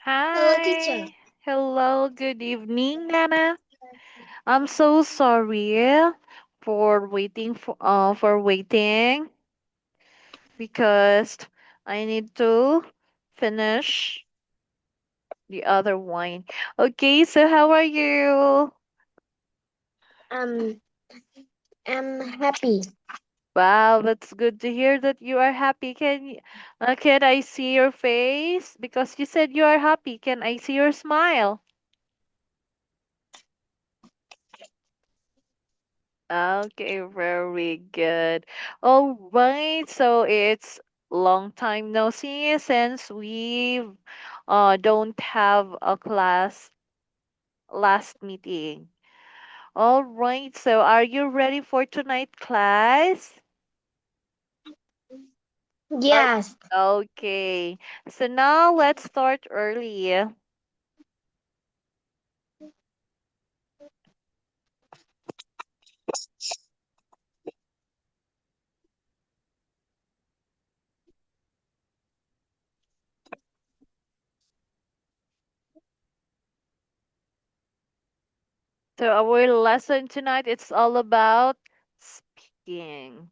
Hello, teacher. Hi. Hello, good evening, Nana. I'm so sorry for waiting because I need to finish the other wine. Okay, so how are you? Um, I'm happy. Wow, that's good to hear that you are happy. Can I see your face? Because you said you are happy. Can I see your smile? Okay, very good. All right, so it's long time no see since we don't have a class last meeting. All right, so are you ready for tonight class? Are Yes. okay. So now let's start early. So our lesson tonight it's all about speaking.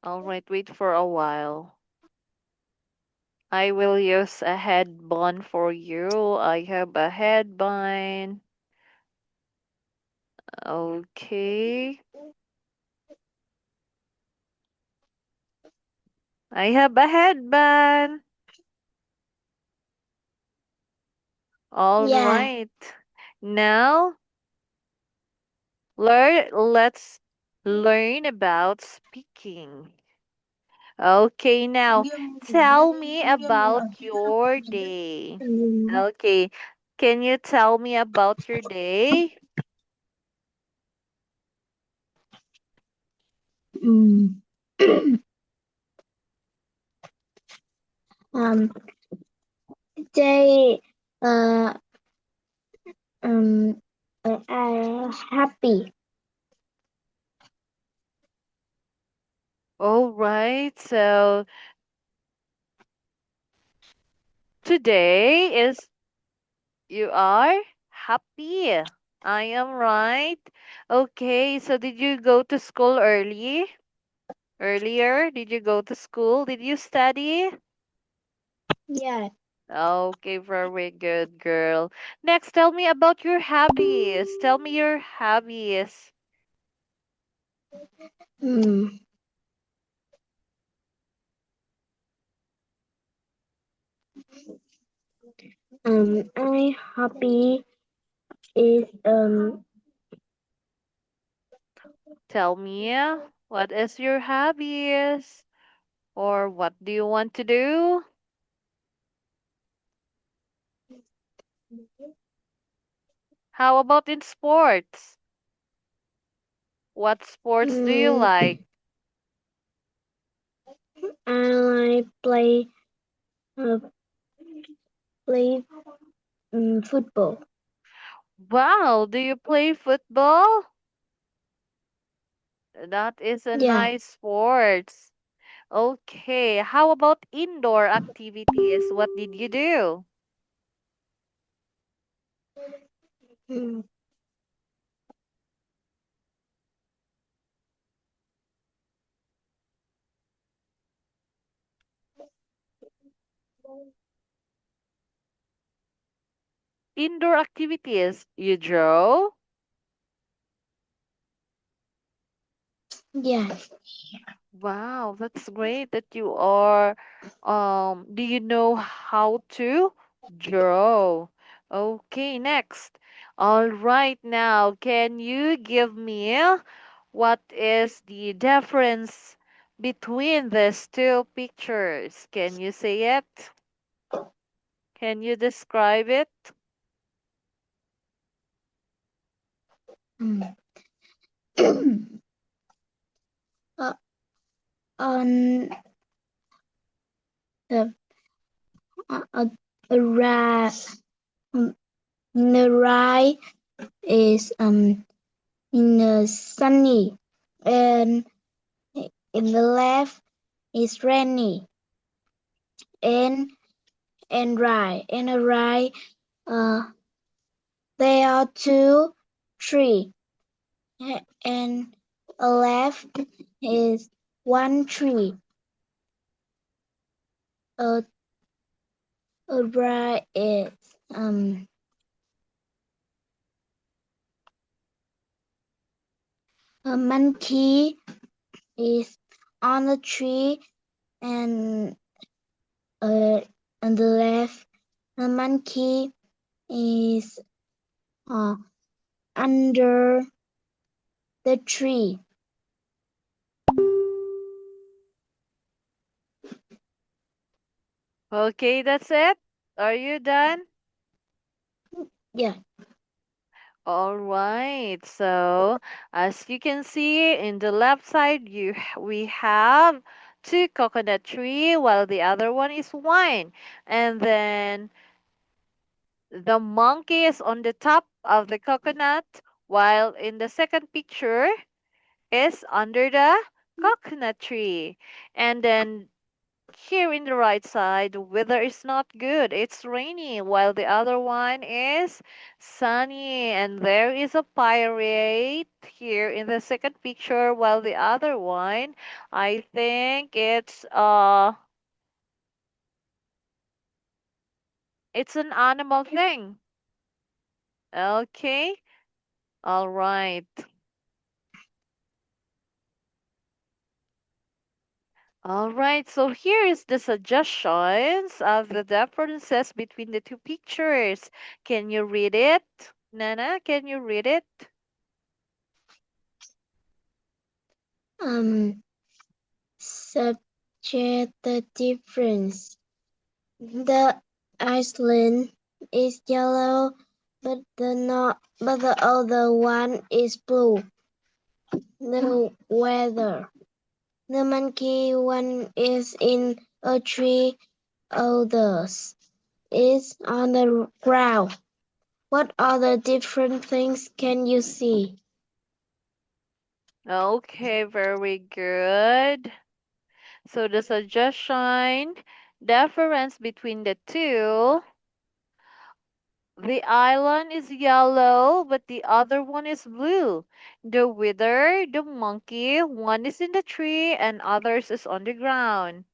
All right, wait for a while. I will use a headband for you. I have a headband. Okay. I have a headband. All Yeah. right. Now, let's learn about speaking. Okay, now tell me about your day. Okay. Can you tell me about your day? Mm. um, they uh um are happy. All right. So today is you are happy. I am right. Okay, so did you go to school earlier? Did you go to school? Did you study? Yeah. Okay, very good, girl. Next, tell me about your hobbies. Tell me your hobbies. Mm. I happy is Tell me, what is your hobbies? Or what do you want to do? How about in sports? What sports do you mm, like? I uh, play football. Wow, do you play football? That is a Yeah. nice sports. Okay, how about indoor activities? What did you do? Mm. Indoor activities. You draw? Yeah. Wow, that's great that you are do you know how to draw? Okay, next. All right, now can you give me what is the difference between these two pictures? Can you say it? Can you describe it? Mm. uh, on the uh, ra um, the right is in the sunny and in the left is rainy and right. In the right, uh, there are two trees, and left is one tree. Uh, right is um a monkey is on the tree, and on the left, the monkey is uh, under the tree. Okay, that's it. Are you done? Yeah. All right. So, as you can see in the left side, we have two coconut tree, while the other one is wine. And then the monkey is on the top of the coconut, while in the second picture is under the coconut tree. And then here in the right side, the weather is not good. It's rainy, while the other one is sunny. And there is a pirate here in the second picture, while the other one, I think it's an animal thing. Okay. All right. All right, so here is the suggestions of the differences between the two pictures. Can you read it? Nana, can you read it? Um, subject the difference. The Iceland is yellow, but the other one is blue. The weather. The monkey one is in a tree, others is on the ground. What other different things can you see? Okay, very good. So the suggestion difference between the two, the island is yellow, but the other one is blue. The wither, the monkey, one is in the tree and others is on the ground.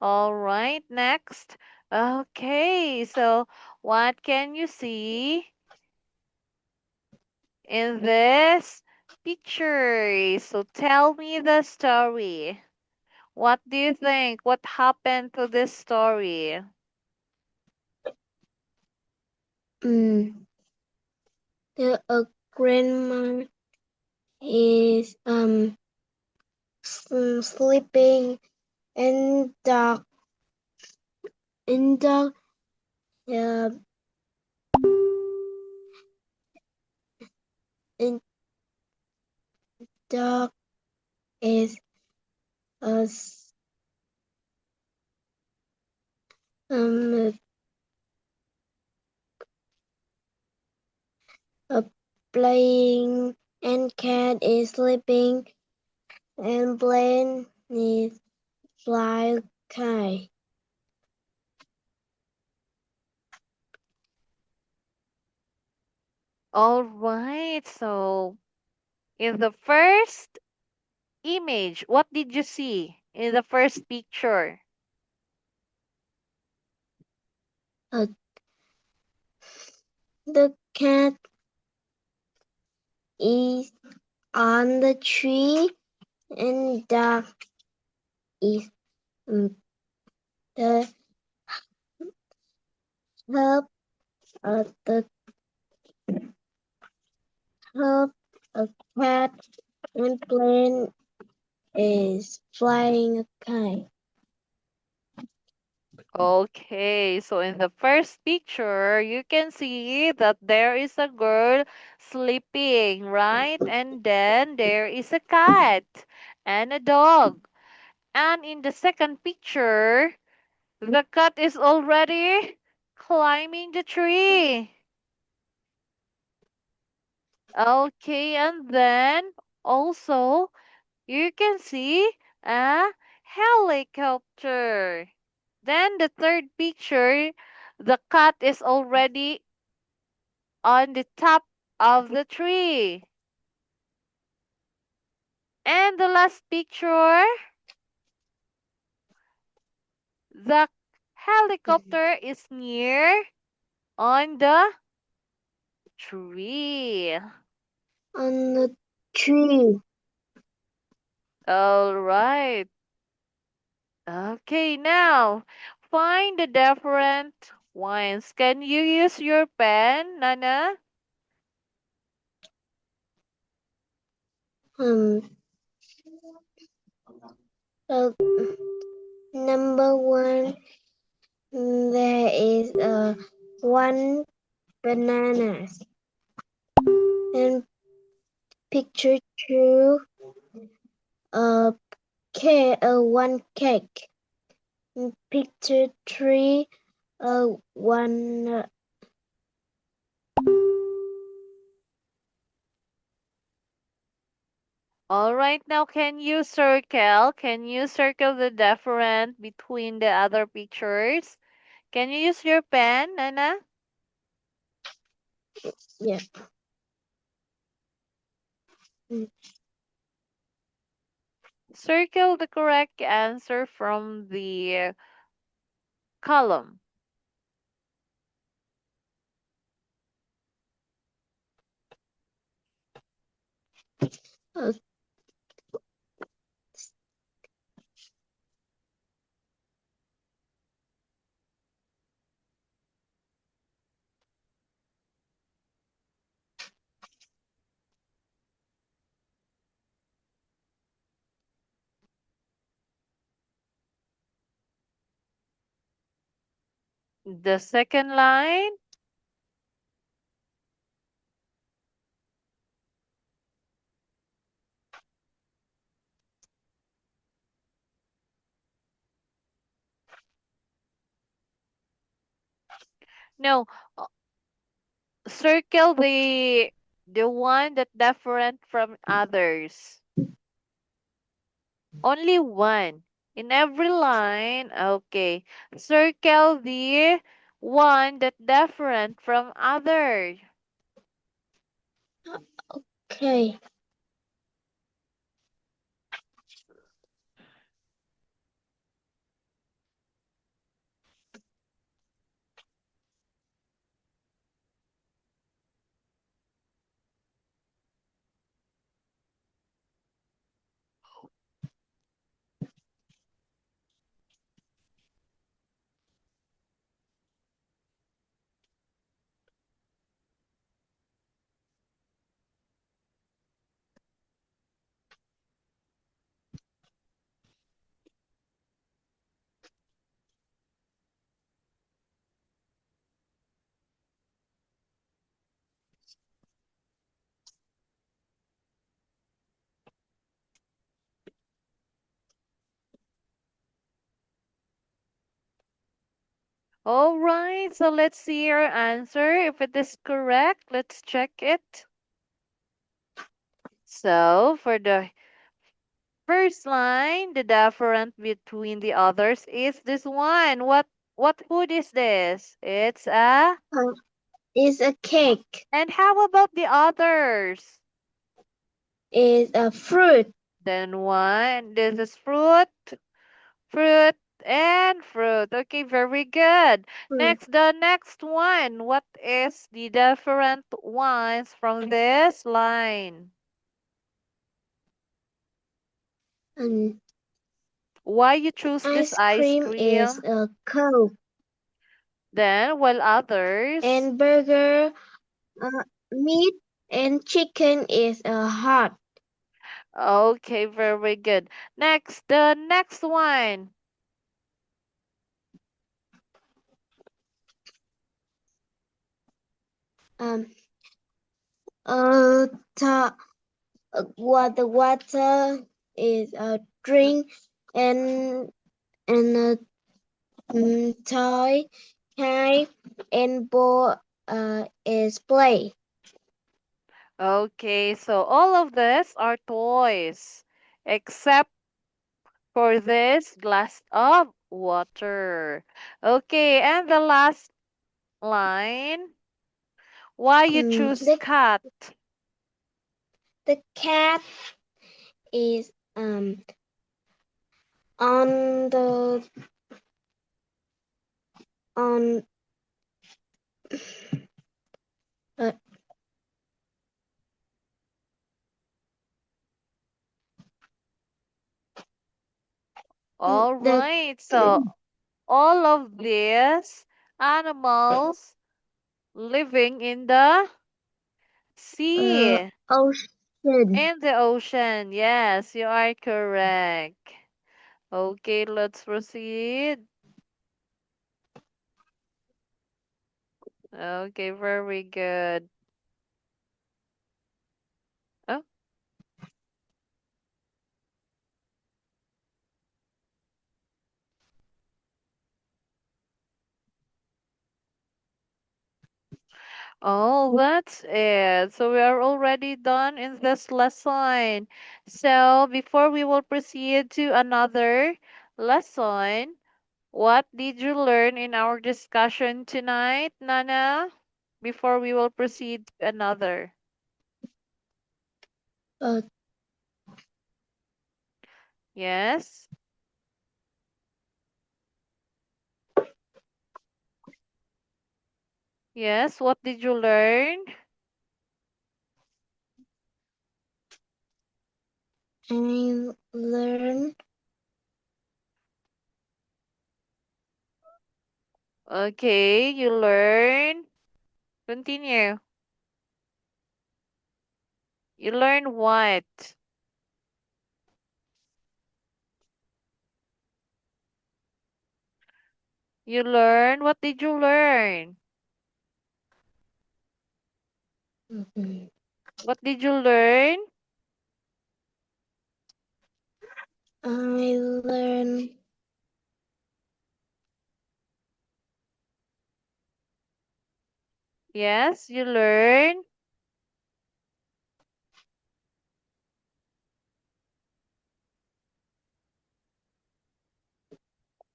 All right, next. Okay, so what can you see in this picture? So tell me the story. What do you think? What happened to this story? Mm, the grandma is sleeping in the uh, in dog is uh, s- um uh, playing, and cat is sleeping, and plane is fly kite. All right, so in the first image, what did you see in the first picture? Uh, the cat is on the tree, and dog is um, the top of the top of cat, and plane is flying a kite. Okay, so in the first picture, you can see that there is a girl sleeping, right? And then there is a cat and a dog. And in the second picture, the cat is already climbing the tree. Okay, and then also you can see a helicopter. Then the third picture, the cat is already on the top of the tree. And the last picture, the helicopter is near on the tree. On the tree. All right. Okay, now find the different ones. Can you use your pen, Nana? Um, uh, number one, there is one bananas. And picture two, one cake. And picture three, one. All right, now can you circle? Can you circle the different between the other pictures? Can you use your pen, Nana? Yeah. Mm, Circle the correct answer from the column. uh, The second line, no, uh, circle the one that different from others. Only one. In every line, okay. Circle the one that different from other. okay. All right, so let's see your answer. If it is correct, let's check it. So for the first line, the difference between the others is this one. What food is this? It's a. Uh, is a cake. And how about the others? Is a fruit. Then one, this is fruit, fruit, and fruit. Okay, very good. Fruit. Next, the next one. What is the different ones from this line? And Why you choose this ice ice cream is cream? a coke. Then, while others. And burger, uh, meat and chicken is a hot. Okay, very good. Next, the next one. Um, uh, ta, water is a drink and a toy, kite and ball is play. Okay, so all of this are toys, except for this glass of water. Okay, and the last line. Why you choose The cat? the cat is on the on uh, All the right, so all of these animals living in the uh sea, ocean. in the ocean. Yes, you are correct. Okay, let's proceed. Okay, very good. Oh, oh, that's it. So we are already done in this lesson. So before we will proceed to another lesson, what did you learn in our discussion tonight, Nana? Before we will proceed to another. Uh, Yes? Yes, what did you learn? I learn Okay, you learn. Continue. You learn what? You learn? What did you learn? mhm. What did you learn? I learn Yes, you learn.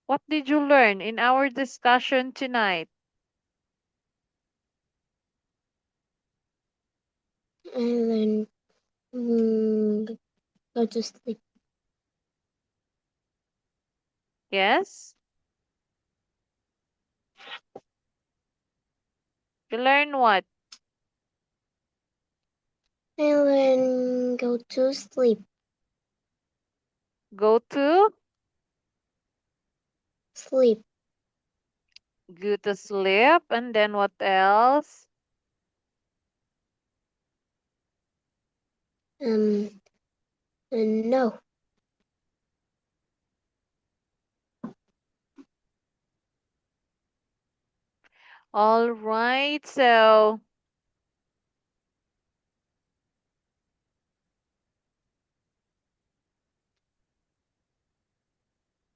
What did you learn in our discussion tonight? I learn go to sleep. Yes? You learn what? I learn go to sleep. Go to? Sleep. Go to sleep. And then what else? Um no. All right. So,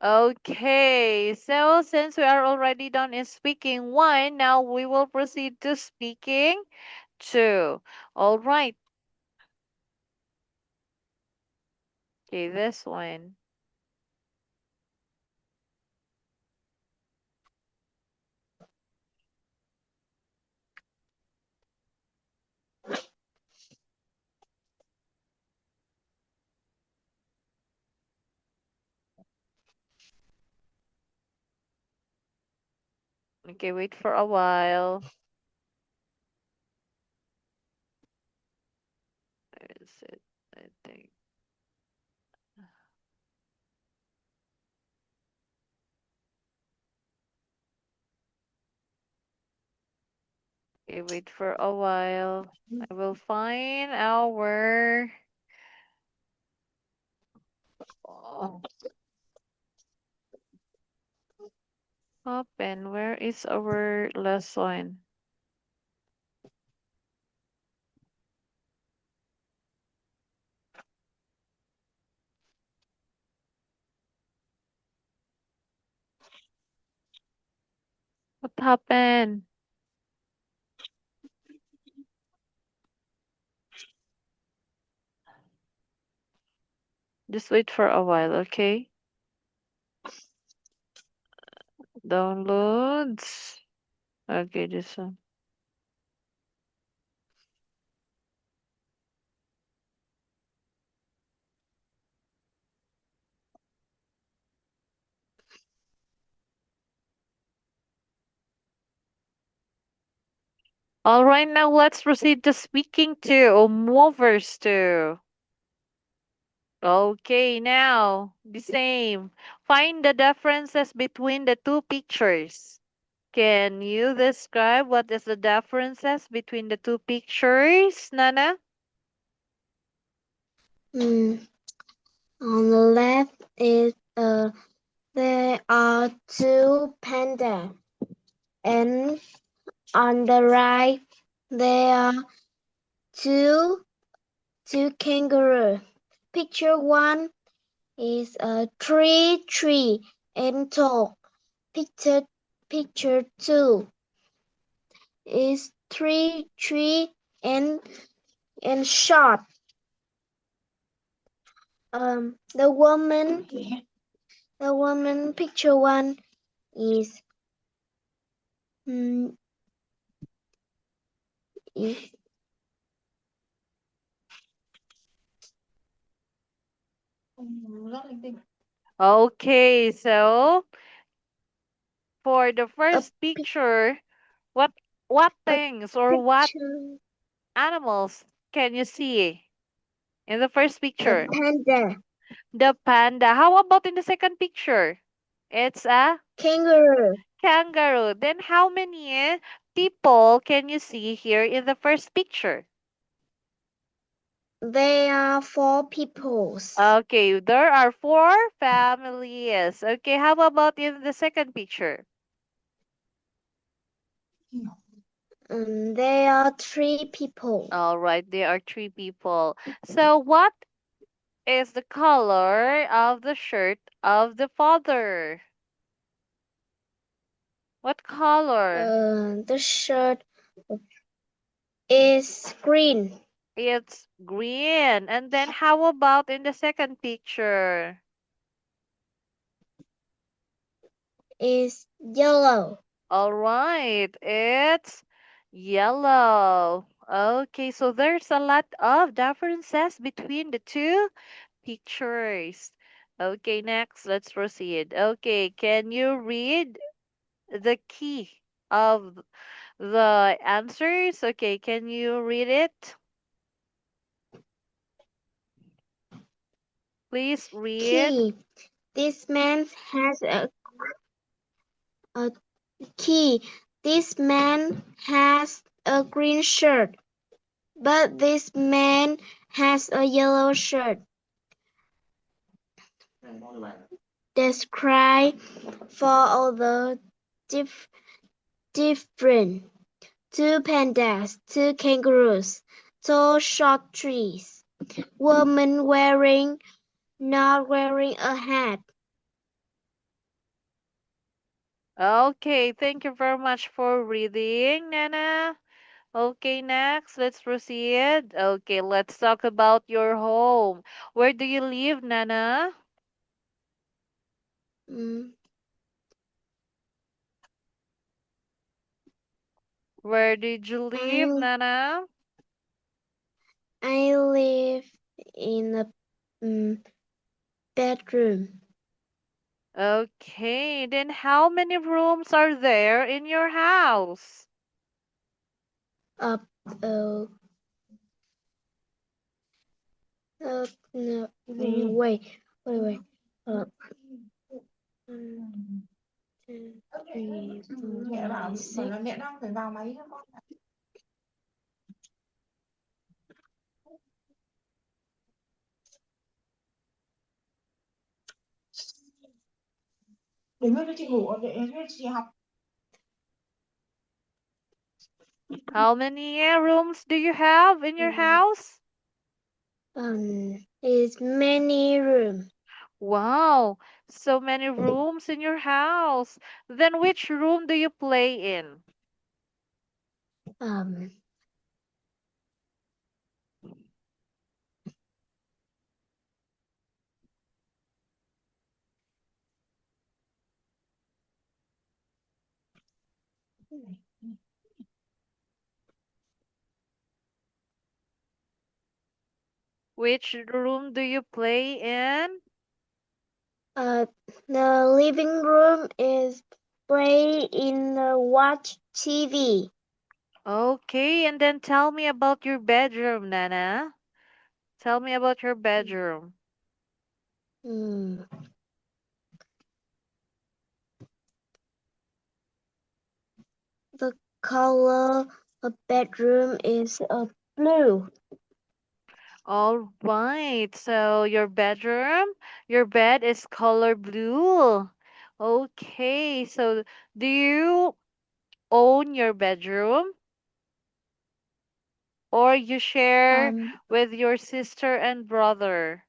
okay. So, since we are already done in speaking one, now we will proceed to speaking two. All right. Okay, this one. Okay, wait for a while. Where is it? I think. Okay, wait for a while. I will find our. Oh, open. Where is our lesson? What happened? Just wait for a while, okay? Downloads. Okay, this one. All right, now let's proceed to speaking to or movers to. Okay, now the same. Find the differences between the two pictures. Can you describe what is the differences between the two pictures, Nana? Mm, on the left is there are two panda, and on the right there are two kangaroo. Picture one is a tree and tall. Picture two is tree and short. The woman picture one is mm, is Okay, so for the a first picture, what what a things or what picture animals can you see in the first a picture? panda, The panda. How about in the second picture? It's a kangaroo. kangaroo. Then how many people can you see here in the first picture? They are four peoples. Okay, there are four families. Okay, how about in the second picture? They are three people. All right, there are three people. So what is the color of the shirt of the father? What color? The shirt is green. It's green. And then how about in the second picture? Is yellow. All right, it's yellow. Okay, so there's a lot of differences between the two pictures. Okay, next, let's proceed. Okay, can you read the key of the answers? Okay, can you read it? Please read. Key. This man has a key. This man has a green shirt, but this man has a yellow shirt. Describe for all the dif- different. Two pandas, two kangaroos, tall short trees. Woman wearing not wearing a hat. Okay, thank you very much for reading, Nana. Okay, next, let's proceed. Okay, let's talk about your home. Where do you live, Nana? Mm, Where did you live, I Nana? I live in a mm, bedroom. Okay, then how many rooms are there in your house? Up uh, no, wait. Uh, 1, 2, 3, 4, 5, 6. How many rooms do you have in your Mm, house? is many room. Wow, so many rooms in your house. Then which room do you play in? Um, Which room do you play in? Uh, the living room is play in the watch TV. Okay, and then tell me about your bedroom, Nana. Tell me about your bedroom. Hmm. The color of bedroom is blue. All right, so your bed is color blue. Okay, so do you own your bedroom or you share Um, with your sister and brother?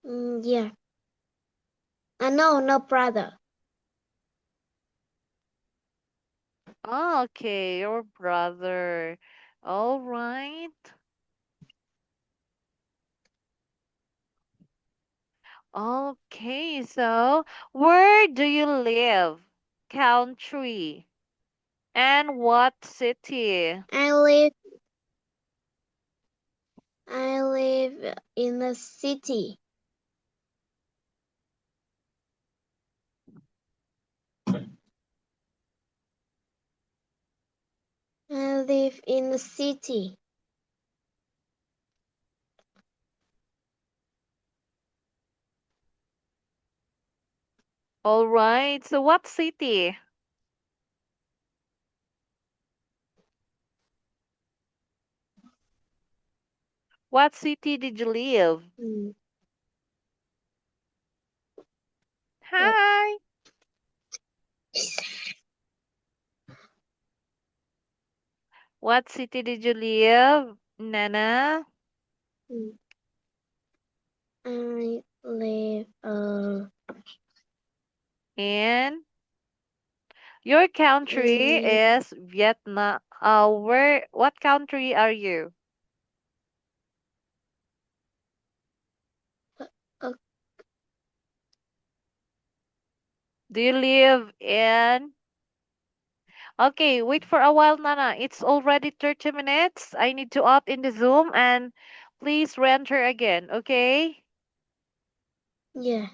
yeah. No, no brother. Okay, your brother. All right. Okay, so where do you live? Country. And what city? I live I live in the city. I live in the city. All right, so what city? What city did you live? Mm, uh, Hi. What city did you live, Nana? mm, I live And your country in is Vietnam. Where? What country are you? a Do you live in? Okay, wait for a while, Nana. It's already 30 minutes. I need to opt in the Zoom and please re-enter again, okay? yeah.